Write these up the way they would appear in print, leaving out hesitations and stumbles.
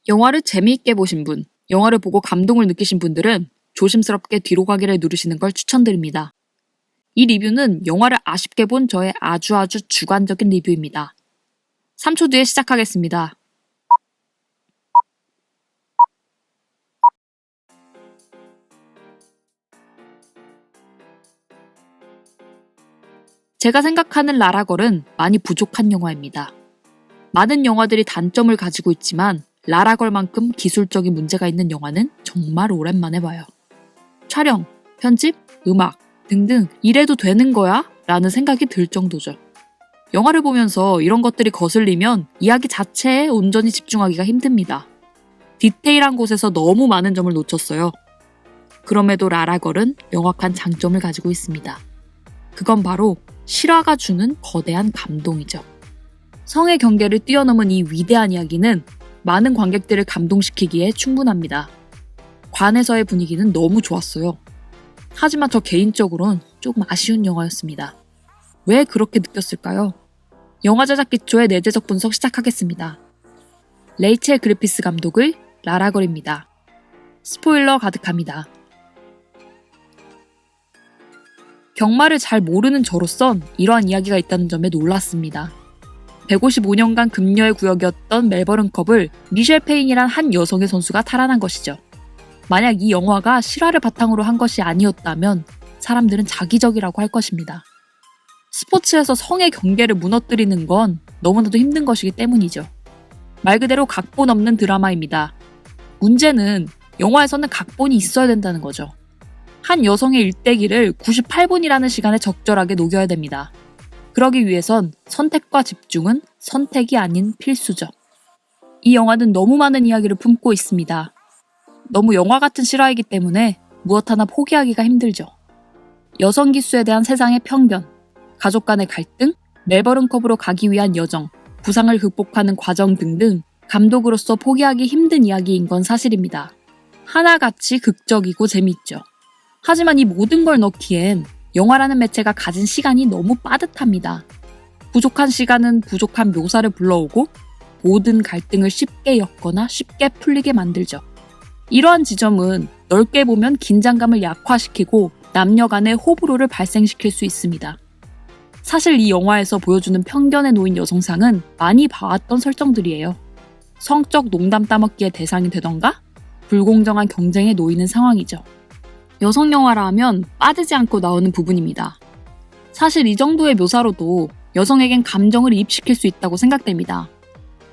영화를 재미있게 보신 분, 영화를 보고 감동을 느끼신 분들은 조심스럽게 뒤로 가기를 누르시는 걸 추천드립니다. 이 리뷰는 영화를 아쉽게 본 저의 아주 주관적인 리뷰입니다. 3초 뒤에 시작하겠습니다. 제가 생각하는 라라걸은 많이 부족한 영화입니다. 많은 영화들이 단점을 가지고 있지만 라라걸만큼 기술적인 문제가 있는 영화는 정말 오랜만에 봐요. 촬영, 편집, 음악 등등 이래도 되는 거야? 라는 생각이 들 정도죠. 영화를 보면서 이런 것들이 거슬리면 이야기 자체에 온전히 집중하기가 힘듭니다. 디테일한 곳에서 너무 많은 점을 놓쳤어요. 그럼에도 라라걸은 명확한 장점을 가지고 있습니다. 그건 바로 실화가 주는 거대한 감동이죠. 성의 경계를 뛰어넘은 이 위대한 이야기는 많은 관객들을 감동시키기에 충분합니다. 관에서의 분위기는 너무 좋았어요. 하지만 저 개인적으로는 조금 아쉬운 영화였습니다. 왜 그렇게 느꼈을까요? 영화 제작 기초의 내재적 분석 시작하겠습니다. 레이첼 그리피스 감독의 라라걸입니다. 스포일러 가득합니다. 경마를 잘 모르는 저로선 이러한 이야기가 있다는 점에 놀랐습니다. 155년간 금녀의 구역이었던 멜버른컵을 미셸 페인이란 한 여성의 선수가 탈환한 것이죠. 만약 이 영화가 실화를 바탕으로 한 것이 아니었다면 사람들은 자기적이라고 할 것입니다. 스포츠에서 성의 경계를 무너뜨리는 건 너무나도 힘든 것이기 때문이죠. 말 그대로 각본 없는 드라마입니다. 문제는 영화에서는 각본이 있어야 된다는 거죠. 한 여성의 일대기를 98분이라는 시간에 적절하게 녹여야 됩니다. 그러기 위해선 선택과 집중은 선택이 아닌 필수죠. 이 영화는 너무 많은 이야기를 품고 있습니다. 너무 영화 같은 실화이기 때문에 무엇 하나 포기하기가 힘들죠. 여성 기수에 대한 세상의 편견, 가족 간의 갈등, 멜버른컵으로 가기 위한 여정, 부상을 극복하는 과정 등등 감독으로서 포기하기 힘든 이야기인 건 사실입니다. 하나같이 극적이고 재미있죠. 하지만 이 모든 걸 넣기엔 영화라는 매체가 가진 시간이 너무 빠듯합니다. 부족한 시간은 부족한 묘사를 불러오고 모든 갈등을 쉽게 엮거나 쉽게 풀리게 만들죠. 이러한 지점은 넓게 보면 긴장감을 약화시키고 남녀 간의 호불호를 발생시킬 수 있습니다. 사실 이 영화에서 보여주는 편견에 놓인 여성상은 많이 봐왔던 설정들이에요. 성적 농담 따먹기의 대상이 되던가 불공정한 경쟁에 놓이는 상황이죠. 여성 영화라 하면 빠지지 않고 나오는 부분입니다. 사실 이 정도의 묘사로도 여성에겐 감정을 이입시킬 수 있다고 생각됩니다.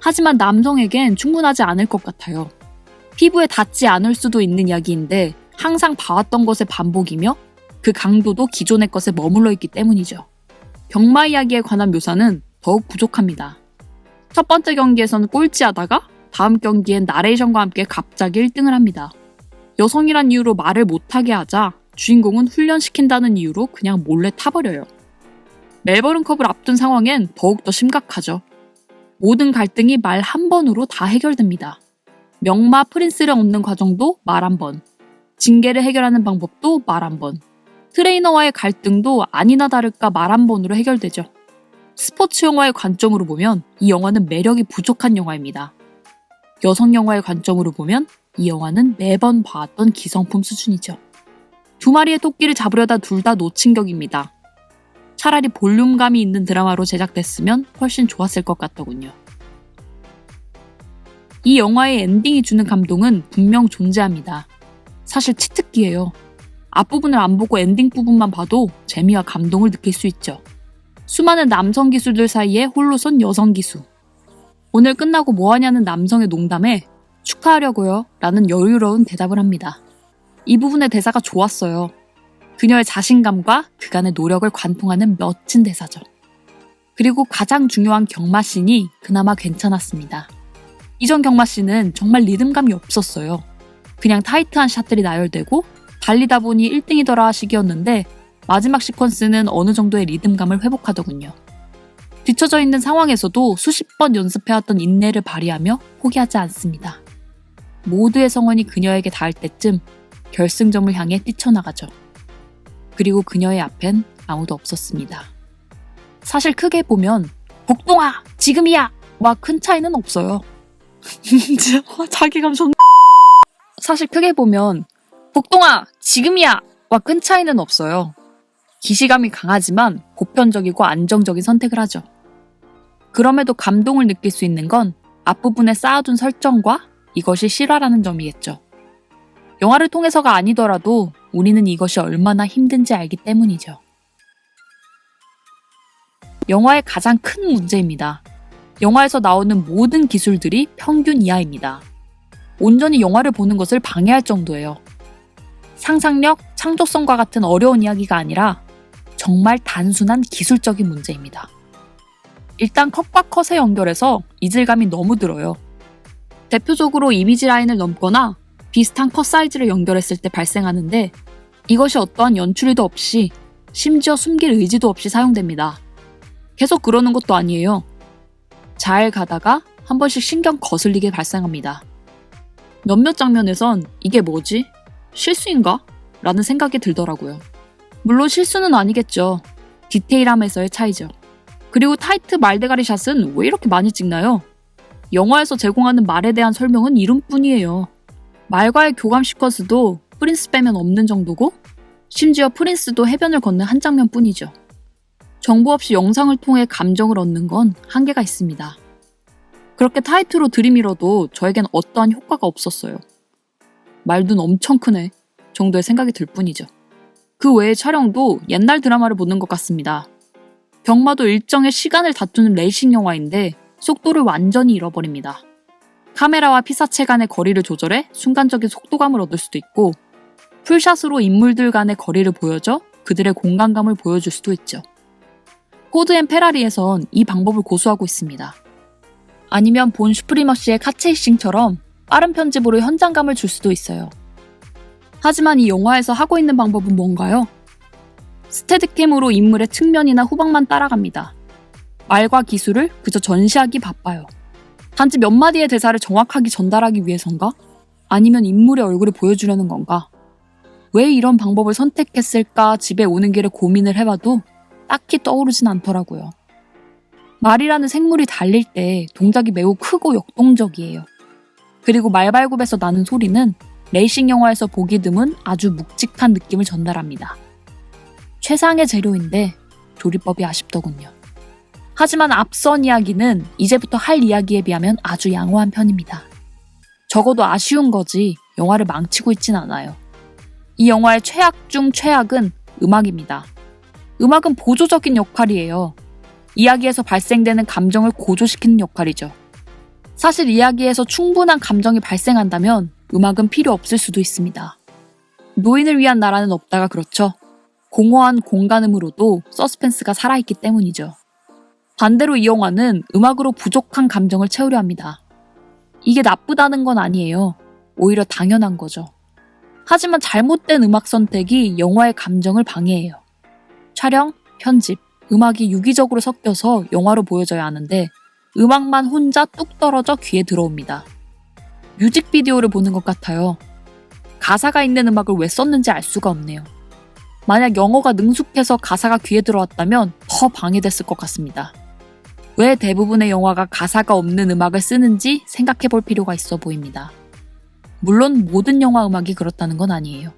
하지만 남성에겐 충분하지 않을 것 같아요. 피부에 닿지 않을 수도 있는 이야기인데 항상 봐왔던 것의 반복이며 그 강도도 기존의 것에 머물러 있기 때문이죠. 경마 이야기에 관한 묘사는 더욱 부족합니다. 첫 번째 경기에서는 꼴찌하다가 다음 경기엔 나레이션과 함께 갑자기 1등을 합니다. 여성이란 이유로 말을 못하게 하자 주인공은 훈련시킨다는 이유로 그냥 몰래 타버려요. 멜버른컵을 앞둔 상황엔 더욱더 심각하죠. 모든 갈등이 말 한 번으로 다 해결됩니다. 명마 프린스를 얻는 과정도 말 한 번, 징계를 해결하는 방법도 말 한 번, 트레이너와의 갈등도 아니나 다를까 말 한 번으로 해결되죠. 스포츠 영화의 관점으로 보면 이 영화는 매력이 부족한 영화입니다. 여성 영화의 관점으로 보면 이 영화는 매번 봐왔던 기성품 수준이죠. 두 마리의 토끼를 잡으려다 둘 다 놓친 격입니다. 차라리 볼륨감이 있는 드라마로 제작됐으면 훨씬 좋았을 것 같더군요. 이 영화의 엔딩이 주는 감동은 분명 존재합니다. 사실 치트키예요. 앞부분을 안 보고 엔딩 부분만 봐도 재미와 감동을 느낄 수 있죠. 수많은 남성 기수들 사이에 홀로 선 여성 기수. 오늘 끝나고 뭐하냐는 남성의 농담에 축하하려고요 라는 여유로운 대답을 합니다. 이 부분의 대사가 좋았어요. 그녀의 자신감과 그간의 노력을 관통하는 멋진 대사죠. 그리고 가장 중요한 경마씬이 그나마 괜찮았습니다. 이전 경마씬은 정말 리듬감이 없었어요. 그냥 타이트한 샷들이 나열되고 달리다 보니 1등이더라 식이었는데 마지막 시퀀스는 어느 정도의 리듬감을 회복하더군요. 뒤처져 있는 상황에서도 수십 번 연습해왔던 인내를 발휘하며 포기하지 않습니다. 모두의 성원이 그녀에게 닿을 때쯤 결승점을 향해 뛰쳐나가죠. 그리고 그녀의 앞엔 아무도 없었습니다. 사실 크게 보면 복동아! 지금이야! 와 큰 차이는 없어요. 자기감 존나. 사실 크게 보면 복동아 지금이야! 와 큰 차이는 없어요. 기시감이 강하지만 보편적이고 안정적인 선택을 하죠. 그럼에도 감동을 느낄 수 있는 건 앞부분에 쌓아둔 설정과 이것이 실화라는 점이겠죠. 영화를 통해서가 아니더라도 우리는 이것이 얼마나 힘든지 알기 때문이죠. 영화의 가장 큰 문제입니다. 영화에서 나오는 모든 기술들이 평균 이하입니다. 온전히 영화를 보는 것을 방해할 정도예요. 상상력, 창조성과 같은 어려운 이야기가 아니라 정말 단순한 기술적인 문제입니다. 일단 컷과 컷의 연결에서 이질감이 너무 들어요. 대표적으로 이미지 라인을 넘거나 비슷한 컷 사이즈를 연결했을 때 발생하는데 이것이 어떠한 연출의도 없이 심지어 숨길 의지도 없이 사용됩니다. 계속 그러는 것도 아니에요. 잘 가다가 한 번씩 신경 거슬리게 발생합니다. 몇몇 장면에선 이게 뭐지? 실수인가? 라는 생각이 들더라고요. 물론 실수는 아니겠죠. 디테일함에서의 차이죠. 그리고 타이트 말대가리 샷은 왜 이렇게 많이 찍나요? 영화에서 제공하는 말에 대한 설명은 이름뿐이에요. 말과의 교감 시퀀스도 프린스 빼면 없는 정도고 심지어 프린스도 해변을 걷는 한 장면뿐이죠. 정보 없이 영상을 통해 감정을 얻는 건 한계가 있습니다. 그렇게 타이트로 들이밀어도 저에겐 어떠한 효과가 없었어요. 말눈 엄청 크네 정도의 생각이 들 뿐이죠. 그 외의 촬영도 옛날 드라마를 보는 것 같습니다. 경마도 일정의 시간을 다투는 레이싱 영화인데 속도를 완전히 잃어버립니다. 카메라와 피사체 간의 거리를 조절해 순간적인 속도감을 얻을 수도 있고 풀샷으로 인물들 간의 거리를 보여줘 그들의 공간감을 보여줄 수도 있죠. 포드 앤 페라리에선 이 방법을 고수하고 있습니다. 아니면 본 슈프리머시의 카체이싱처럼 빠른 편집으로 현장감을 줄 수도 있어요. 하지만 이 영화에서 하고 있는 방법은 뭔가요? 스테디캠으로 인물의 측면이나 후방만 따라갑니다. 말과 기술을 그저 전시하기 바빠요. 단지 몇 마디의 대사를 정확하게 전달하기 위해선가? 아니면 인물의 얼굴을 보여주려는 건가? 왜 이런 방법을 선택했을까 집에 오는 길에 고민을 해봐도 딱히 떠오르진 않더라고요. 말이라는 생물이 달릴 때 동작이 매우 크고 역동적이에요. 그리고 말발굽에서 나는 소리는 레이싱 영화에서 보기 드문 아주 묵직한 느낌을 전달합니다. 최상의 재료인데 조리법이 아쉽더군요. 하지만 앞선 이야기는 이제부터 할 이야기에 비하면 아주 양호한 편입니다. 적어도 아쉬운 거지 영화를 망치고 있진 않아요. 이 영화의 최악 중 최악은 음악입니다. 음악은 보조적인 역할이에요. 이야기에서 발생되는 감정을 고조시키는 역할이죠. 사실 이야기에서 충분한 감정이 발생한다면 음악은 필요 없을 수도 있습니다. 노인을 위한 나라는 없다가 그렇죠. 공허한 공간음으로도 서스펜스가 살아있기 때문이죠. 반대로 이 영화는 음악으로 부족한 감정을 채우려 합니다. 이게 나쁘다는 건 아니에요. 오히려 당연한 거죠. 하지만 잘못된 음악 선택이 영화의 감정을 방해해요. 촬영, 편집, 음악이 유기적으로 섞여서 영화로 보여져야 하는데 음악만 혼자 뚝 떨어져 귀에 들어옵니다. 뮤직비디오를 보는 것 같아요. 가사가 있는 음악을 왜 썼는지 알 수가 없네요. 만약 영어가 능숙해서 가사가 귀에 들어왔다면 더 방해됐을 것 같습니다. 왜 대부분의 영화가 가사가 없는 음악을 쓰는지 생각해 볼 필요가 있어 보입니다. 물론 모든 영화 음악이 그렇다는 건 아니에요.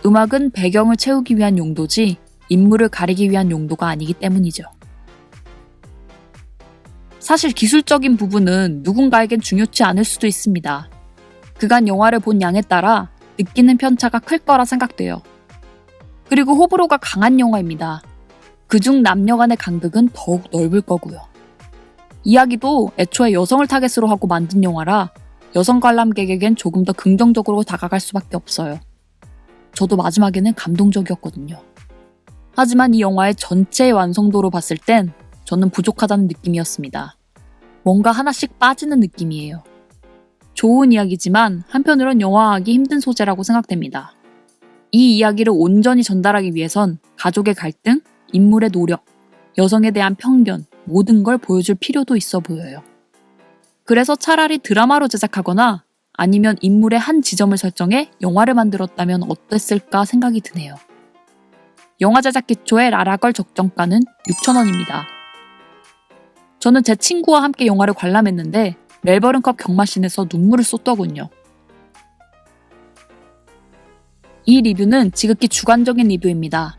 음악은 배경을 채우기 위한 용도지 인물을 가리기 위한 용도가 아니기 때문이죠. 사실 기술적인 부분은 누군가에겐 중요치 않을 수도 있습니다. 그간 영화를 본 양에 따라 느끼는 편차가 클 거라 생각돼요. 그리고 호불호가 강한 영화입니다. 그중 남녀 간의 간극은 더욱 넓을 거고요. 이야기도 애초에 여성을 타겟으로 하고 만든 영화라 여성 관람객에겐 조금 더 긍정적으로 다가갈 수밖에 없어요. 저도 마지막에는 감동적이었거든요. 하지만 이 영화의 전체의 완성도로 봤을 땐 저는 부족하다는 느낌이었습니다. 뭔가 하나씩 빠지는 느낌이에요. 좋은 이야기지만 한편으론 영화화하기 힘든 소재라고 생각됩니다. 이 이야기를 온전히 전달하기 위해선 가족의 갈등, 인물의 노력, 여성에 대한 편견, 모든 걸 보여줄 필요도 있어 보여요. 그래서 차라리 드라마로 제작하거나 아니면 인물의 한 지점을 설정해 영화를 만들었다면 어땠을까 생각이 드네요. 영화 제작 기초의 라라걸 적정가는 6,000원입니다. 저는 제 친구와 함께 영화를 관람했는데 멜버른컵 경마신에서 눈물을 쏟더군요. 이 리뷰는 지극히 주관적인 리뷰입니다.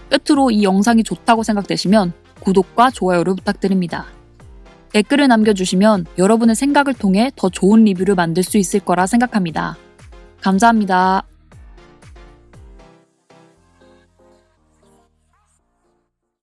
끝으로 이 영상이 좋다고 생각되시면 구독과 좋아요를 부탁드립니다. 댓글을 남겨주시면 여러분의 생각을 통해 더 좋은 리뷰를 만들 수 있을 거라 생각합니다. 감사합니다.